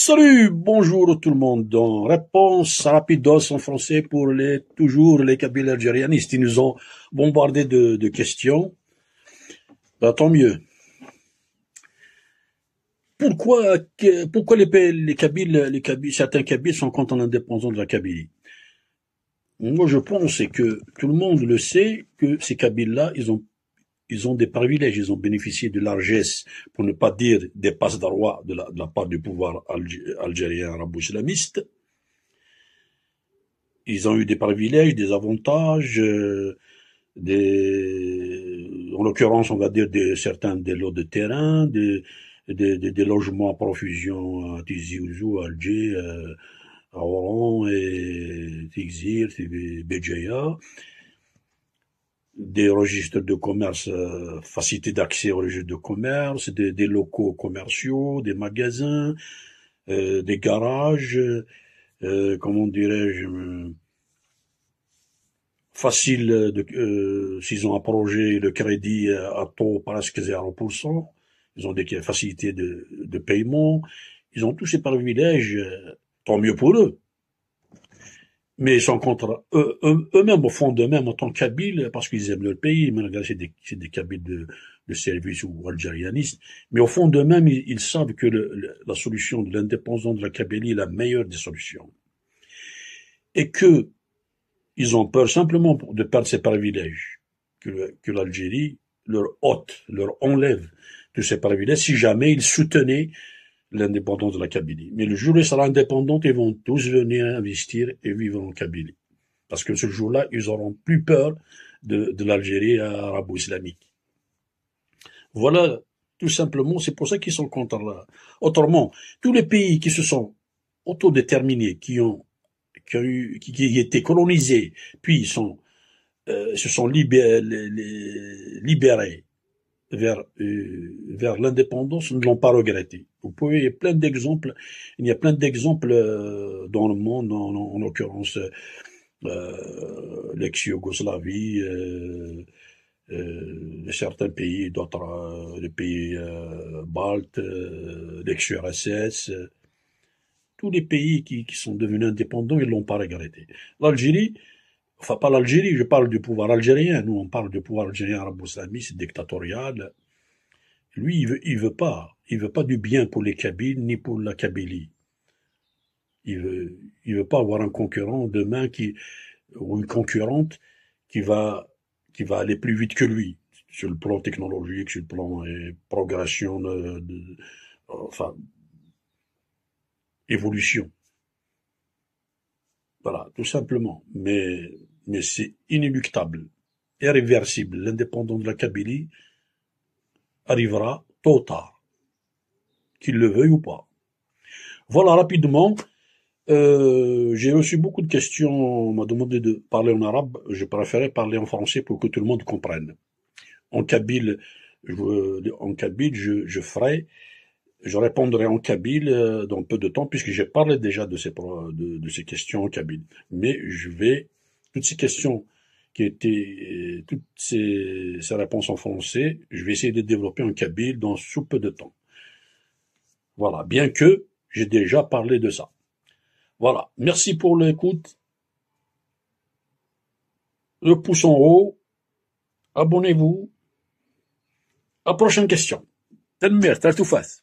Salut, bonjour tout le monde. Dans réponse rapidos en français pour toujours les Kabyles algérianistes. Ils nous ont bombardé de questions. Ben, tant mieux. Pourquoi certains Kabyles sont contre l'indépendance de la Kabylie? Moi, je pense que tout le monde le sait que ces Kabyles-là, ils ont des privilèges, ils ont bénéficié de largesse, pour ne pas dire des passe-droits de la part du pouvoir algérien arabo-islamiste. Ils ont eu des privilèges, des avantages, en l'occurrence, on va dire certains des lots de terrain, des logements à profusion à Tizi Ouzou, à Alger, à Oran et Tixir, Béjaïa, des registres de commerce, facilité d'accès aux registres de commerce, des locaux commerciaux, des magasins, des garages, comment dirais-je, facile s'ils ont un projet, le crédit à taux presque 0%, ils ont des facilités de paiement, ils ont tous ces privilèges, tant mieux pour eux. Mais ils sont contre eux-mêmes, au fond d'eux-mêmes, en tant que Kabyles, parce qu'ils aiment leur pays, malgré c'est des Kabyles de service ou algérianistes, mais au fond d'eux-mêmes, ils savent que la solution de l'indépendance de la Kabylie est la meilleure des solutions. Et que ils ont peur simplement de perdre ces privilèges, que l'Algérie leur ôte, leur enlève tous ces privilèges si jamais ils soutenaient l'indépendance de la Kabylie. Mais le jour où elle sera indépendante, ils vont tous venir investir et vivre en Kabylie. Parce que ce jour-là, ils auront plus peur de l'Algérie arabo-islamique. Voilà, tout simplement, c'est pour ça qu'ils sont contre là. Autrement, tous les pays qui se sont autodéterminés, qui étaient colonisés, puis se sont libérés vers l'indépendance, ne l'ont pas regretté. Vous pouvez, il y a plein d'exemples dans le monde, en l'occurrence l'ex-Yougoslavie, certains pays, d'autres les pays baltes, l'ex-URSS, tous les pays qui sont devenus indépendants, ils l'ont pas regretté. L'Algérie, enfin pas l'Algérie, je parle du pouvoir algérien, nous on parle du pouvoir algérien arabo-islamiste, dictatorial. Lui, il veut pas du bien pour les Kabyles ni pour la Kabylie. Il veut pas avoir un concurrent demain ou une concurrente qui va, qui va aller plus vite que lui, sur le plan technologique, sur le plan progression, enfin, évolution. Voilà, tout simplement. Mais c'est inéluctable, irréversible. L'indépendance de la Kabylie arrivera tôt ou tard, qu'il le veuille ou pas. Voilà, rapidement, j'ai reçu beaucoup de questions, on m'a demandé de parler en arabe, je préférais parler en français pour que tout le monde comprenne. En kabyle, je répondrai en kabyle dans peu de temps, puisque j'ai parlé déjà de ces questions en kabyle. Mais toutes ces questions toutes ces réponses en français, je vais essayer de développer en kabyle dans sous peu de temps. Voilà, bien que j'ai déjà parlé de ça. Voilà, merci pour l'écoute. Le pouce en haut, abonnez-vous. À la prochaine question. Tanmir, t'as tout face.